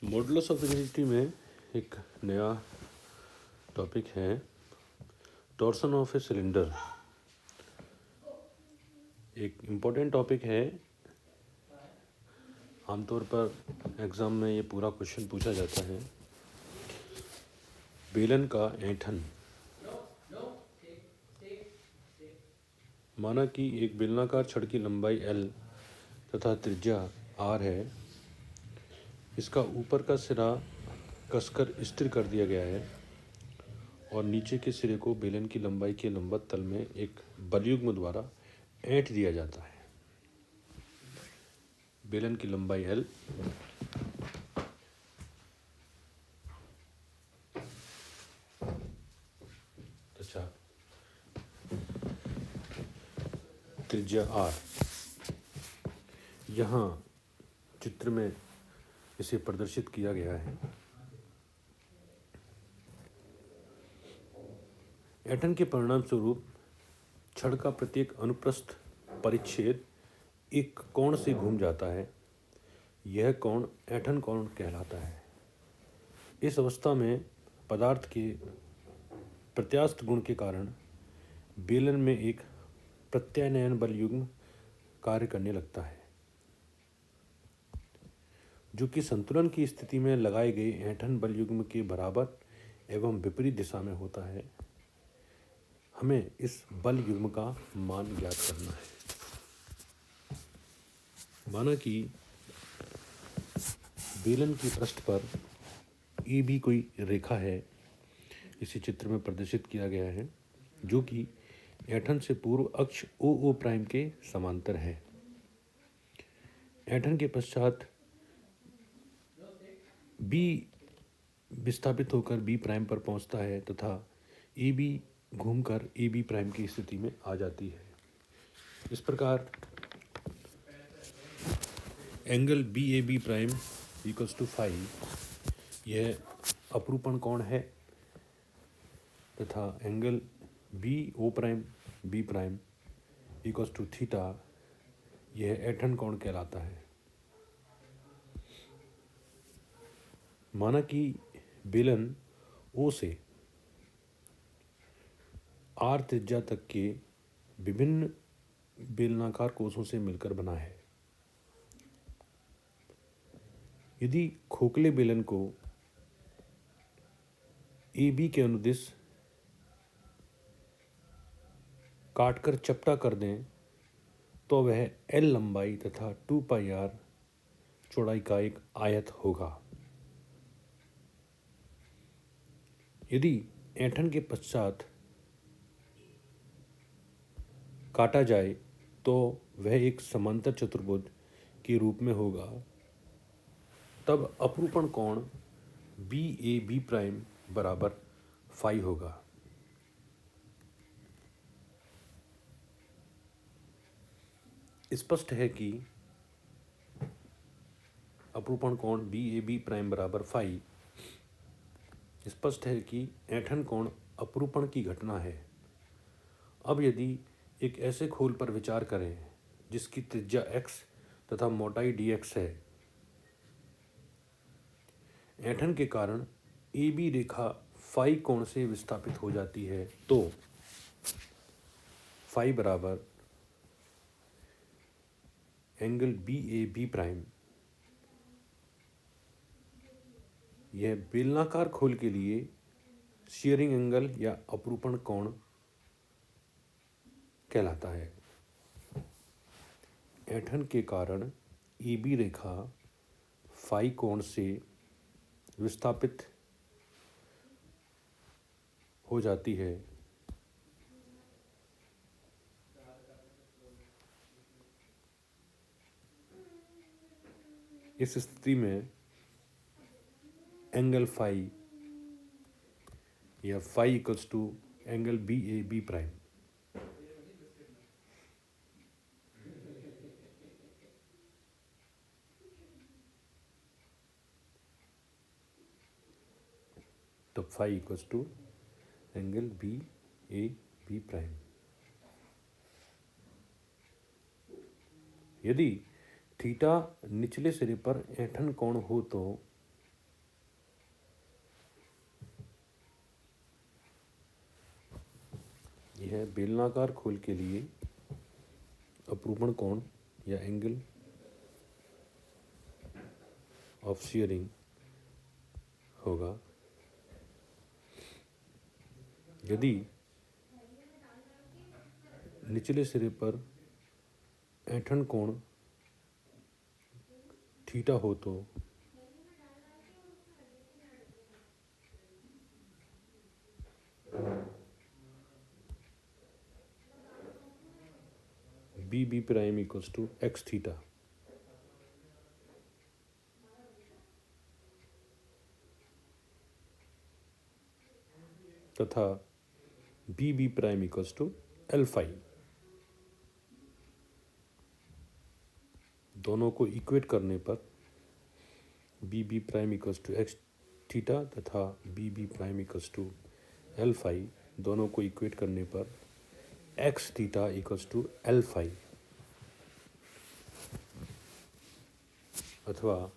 Modulus of rigidity में एक नया टॉपिक है टॉर्सन ऑफ ए सिलेंडर। एक इम्पोर्टेंट टॉपिक है। आमतौर पर एग्ज़ाम में ये पूरा क्वेश्चन पूछा जाता है। बेलन का ऐंठन। माना कि एक बेलनाकार छड़ की लंबाई L तथा त्रिज्या R है। इसका ऊपर का सिरा कसकर स्थिर कर दिया गया है और नीचे के सिरे को बेलन की लंबाई के लंबवत तल में एक बलयुग्म द्वारा ऐंठ दिया जाता है। बेलन की लंबाई L तथा त्रिज्या R। यहाँ चित्र में इसे प्रदर्शित किया गया है। ऐंठन के परिणाम स्वरूप छड़ का प्रत्येक अनुप्रस्थ परिच्छेद एक कोण से घूम जाता है। यह कोण ऐंठन कोण कहलाता है। इस अवस्था में पदार्थ के प्रत्यास्थ गुण के कारण बेलन में एक प्रत्यानयन बल युग्म कार्य करने लगता है, जो कि संतुलन की स्थिति में लगाए गए ऐंठन बल युग्म के बराबर एवं विपरीत दिशा में होता है। हमें इस बल युग्म का मान ज्ञात करना है। माना कि बेलन की पृष्ठ पर ए बी कोई रेखा है। इसी चित्र में प्रदर्शित किया गया है, जो कि ऐंठन से पूर्व अक्ष ओ ओ प्राइम के समांतर है। ऐंठन के पश्चात बी विस्थापित होकर बी प्राइम पर पहुंचता है तथा ए बी घूमकर ए बी प्राइम की स्थिति में आ जाती है। इस प्रकार angle B A B prime equals to phi, यह अपरूपण कोण है तथा angle B O prime B prime equals to theta, यह ऐंठन कोण कहलाता है। माना कि बेलन ओ से आर त्रिज्या तक के विभिन्न बेलनाकार कोषों से मिलकर बना है। यदि खोखले बेलन को ए बी के अनुदिश काटकर चपटा कर दें तो वह L लंबाई तथा 2 पाई R चौड़ाई का एक आयत होगा। यदि ऐंठन के पश्चात काटा जाए तो वह एक समांतर चतुर्भुज के रूप में होगा। तब अपरूपण कोण बी ए बी प्राइम बराबर फाई होगा। स्पष्ट है कि अपरूपण कोण बी ए बी प्राइम बराबर फाई, स्पष्ट है कि ऐंठन कोण अपरूपण की घटना है। अब यदि एक ऐसे खोल पर विचार करें जिसकी त्रिज्या x तथा मोटाई dx है, ऐंठन के कारण ए बी रेखा फाई कोण से विस्थापित हो जाती है, तो फाई बराबर angle B A B prime, यह बेलनाकार खोल के लिए शियरिंग एंगल या अपरूपण कोण कहलाता है। ऐंठन के कारण ए बी रेखा फाई कोण से विस्थापित हो जाती है। इस स्थिति में एंगल फाई या phi equals to angle B A B prime. तो phi equals to angle B A B prime. यदि थीटा निचले सिरे पर ऐंठन कोण हो तो है बेलनाकार खोल के लिए अपरूपण कोण या एंगल ऑफ शियरिंग होगा यदि निचले सिरे पर ऐंठन कोण थीटा हो तो B B prime equals to X theta तथा B B prime equals to L phi. दोनों को इक्वेट करने पर B B prime equals to X theta तथा B B prime equals to L phi, दोनों को इक्वेट करने पर X theta equals to L phi अथवा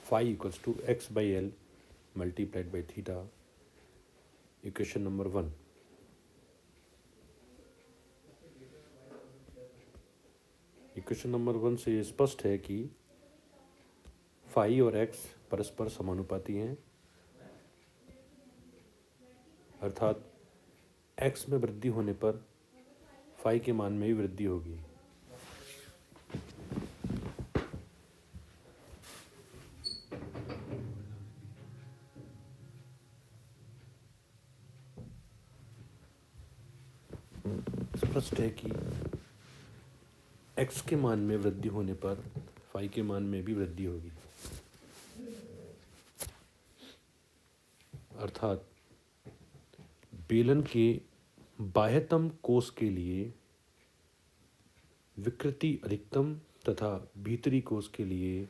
phi equals to X by L multiplied by theta, equation number 1। Equation number 1 से ये स्पष्ट है कि फाई और एक्स परस्पर समानुपाती हैं, अर्थात एक्स में वृद्धि होने पर फाई के मान में भी वृद्धि होगी। स्पष्ट है कि एक्स के मान में वृद्धि होने पर फाई के मान में भी वृद्धि होगी, अर्थात बेलन के बाह्यतम कोष के लिए विकृति अधिकतम तथा भीतरी कोष के लिए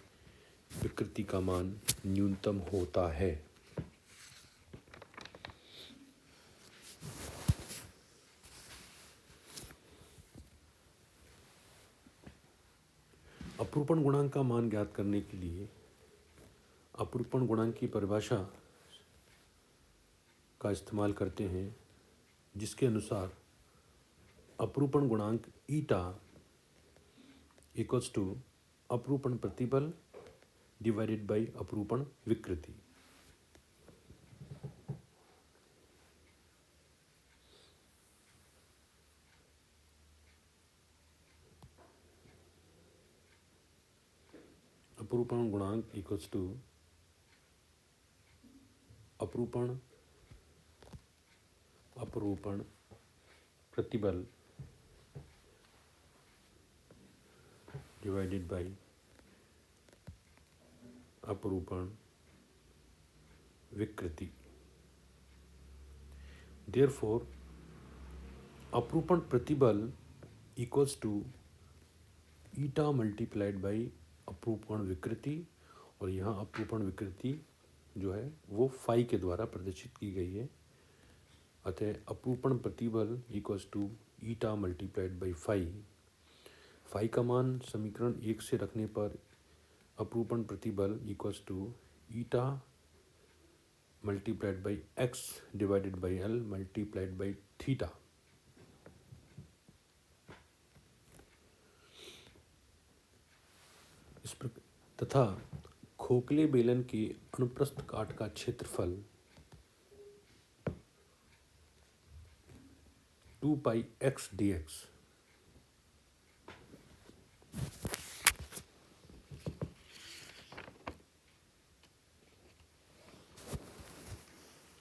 विकृति का मान न्यूनतम होता है। अपरूपण गुणांक का मान ज्ञात करने के लिए अपरूपण गुणांक की परिभाषा का इस्तेमाल करते हैं, जिसके अनुसार अपरूपण गुणांक ईटा इक्वल्स टू अपरूपण प्रतिबल डिवाइडेड बाई अपरूपण विकृति। अपरूपण गुणांक इक्वल्स टू अपरूपण प्रतिबल डिवाइडेड बाई अपरूपण विकृति। देयरफॉर अपरूपण प्रतिबल equals to eta multiplied by अपरूपण विकृति, और यहाँ अपरूपण विकृति जो है वो फाई के द्वारा प्रदर्शित की गई है। अतः अपरूपण प्रतिबल equals to eta multiplied by phi. Phi का मान समीकरण 1 से रखने पर अपरूपण प्रतिबल equals to eta multiplied by x divided by L multiplied by theta. तथा खोखले बेलन के अनुप्रस्थ काट का क्षेत्रफल 2 पाई एक्स डी एक्स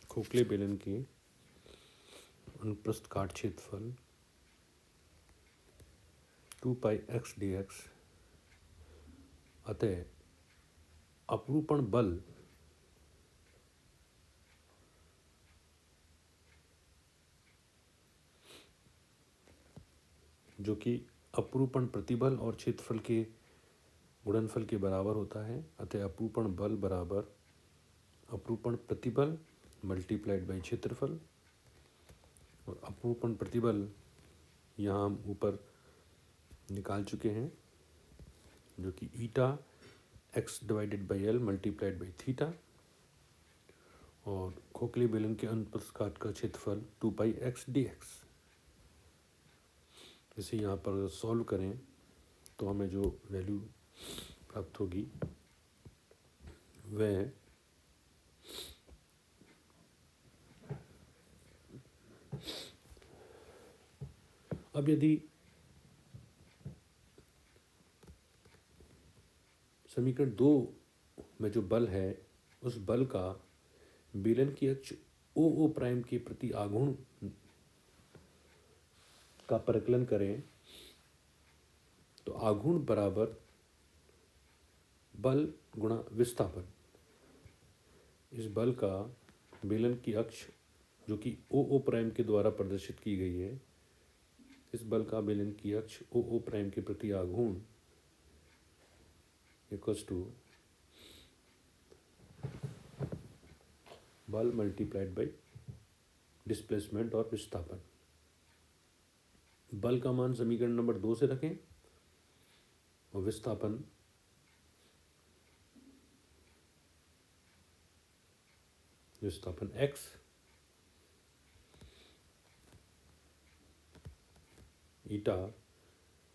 खोखले बेलन के अनुप्रस्थ काट क्षेत्रफल 2 पाई एक्स डी एक्स, अतः अपरूपण बल जो कि अपरूपण प्रतिबल और क्षेत्रफल के गुणनफल के बराबर होता है, अतः अपरूपण बल बराबर अपरूपण प्रतिबल मल्टीप्लाइड बाई क्षेत्रफल। और अपरूपण प्रतिबल यहाँ हम ऊपर निकाल चुके हैं, जो कि ईटा x divided by L multiplied by theta, और खोखले बेलन के अनुप्रस्थ काट का क्षेत्रफल 2 पाई एक्स डी एक्स। इसे यहाँ पर सॉल्व करें तो हमें जो वैल्यू प्राप्त होगी वह अब यदि समीकरण 2 में जो बल है उस बल का बेलन की अक्ष ओ ओ प्राइम के प्रति आघूर्ण का परिकलन करें तो आघूर्ण बराबर बल गुणा विस्थापन। इस बल का बेलन की अक्ष जो कि ओ ओ प्राइम के द्वारा प्रदर्शित की गई है, इस बल का बेलन की अक्ष ओ ओ प्राइम के प्रति आघूर्ण इक्वल्स टू बल मल्टीप्लाइड बाई डिस्प्लेसमेंट और विस्थापन। बल का मान समीकरण नंबर 2 से रखें और विस्थापन x eta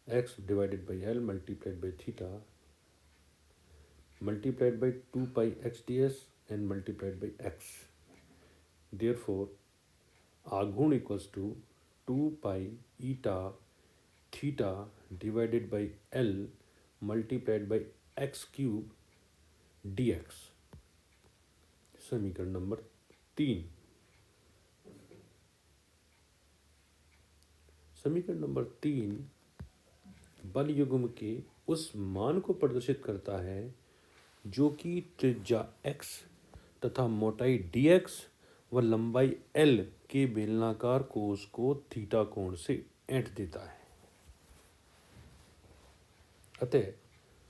x divided by L multiplied by theta multiplied by 2 pi x ds and multiplied by x. Therefore, आघूर्ण equals to 2 pi eta theta divided by L multiplied by x cube dx. समीकरण number 3। समीकरण number 3 बल युग्म के उस मान को प्रदर्शित करता है जो कि त्रिज्या x तथा मोटाई dx व लंबाई L के बेलनाकार कोस को थीटा कोण से ऐंठ देता है। अतः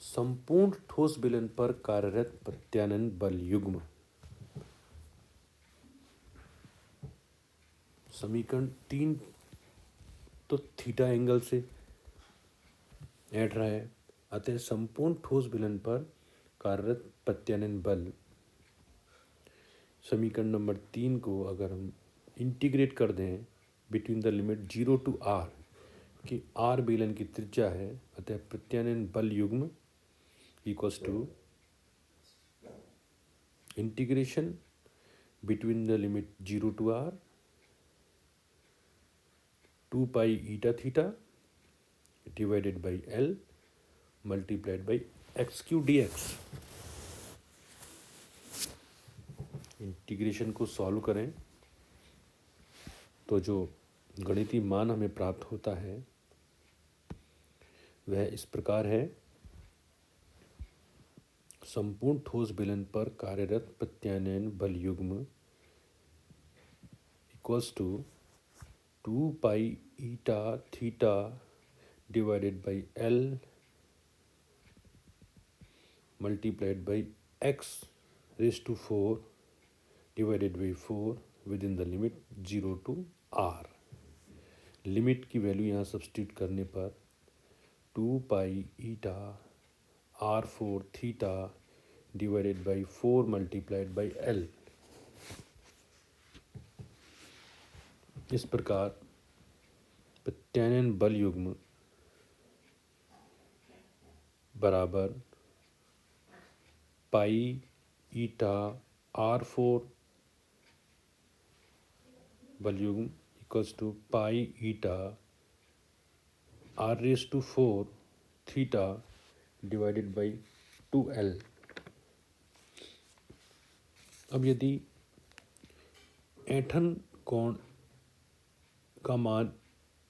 संपूर्ण ठोस बेलन पर कार्यरत प्रत्यानयन बल युग्म समीकरण 3 तो थीटा एंगल से ऐंठ रहा है। अतः संपूर्ण ठोस बेलन पर कार्यरत प्रत्यानयन बल समीकरण नंबर 3 को अगर हम इंटीग्रेट कर दें between the limit 0 to r कि r बेलन की त्रिज्या है, अतः प्रत्यानयन बल युग्म equals to integration between the limit 0 to r 2 pi eta theta divided by L multiplied by x q d x. इंटीग्रेशन को सॉल्व करें तो जो गणितीय मान हमें प्राप्त होता है वह इस प्रकार है। संपूर्ण ठोस बेलन पर कार्यरत प्रत्यानयन बल युग्म equals to 2 pi eta theta divided by L multiplied by x raised to 4 divided by 4 within the limit 0 to r। Limit की वैल्यू यहाँ सब्सटीट्यूट करने पर 2 pi eta r4 theta divided by 4 multiplied by L। इस प्रकार प्रत्यानयन बल युग्म बराबर पाई ईटा r4 बल युग्म equals to pi eta r raise to 4 theta divided by 2L। अब यदि ऐंठन कोण का मान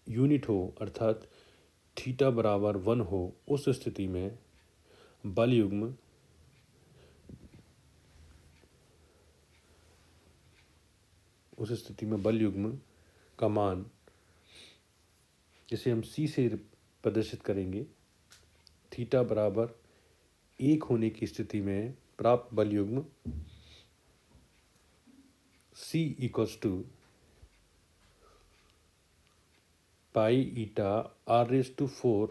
यूनिट हो अर्थात थीटा बराबर 1 हो, उस स्थिति में बल युग्म का मान जिसे हम C से प्रदर्शित करेंगे, थीटा बराबर 1 होने की स्थिति में प्राप्त बल युग्म C equals to pi eta r raise to 4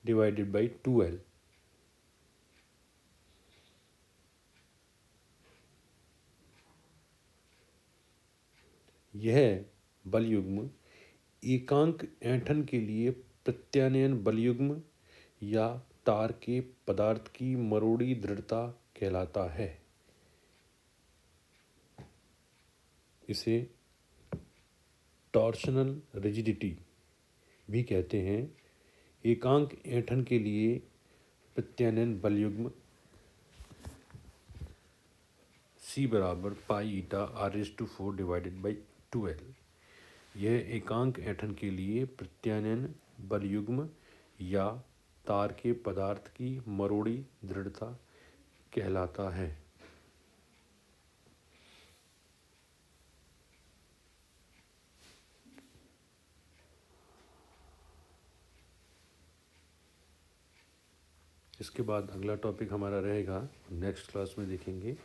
divided by 2L। यह बल युग्म एकांक ऐंठन के लिए प्रत्यानयन बलयुग्म या तार के पदार्थ की मरोड़ी दृढ़ता कहलाता है। इसे टॉर्शनल रिजिडिटी भी कहते हैं। एकांक ऐंठन के लिए प्रत्यानयन बलयुग्म C बराबर पाई ईटा r⁴ डिवाइडेड बाई 12। यह एकांक ऐंठन के लिए प्रत्यानयन बलयुग्म या तार के पदार्थ की मरोड़ी दृढ़ता कहलाता है। इसके बाद अगला टॉपिक हमारा रहेगा, नेक्स्ट क्लास में देखेंगे,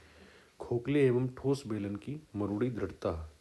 खोखले एवं ठोस बेलन की मरोड़ी दृढ़ता।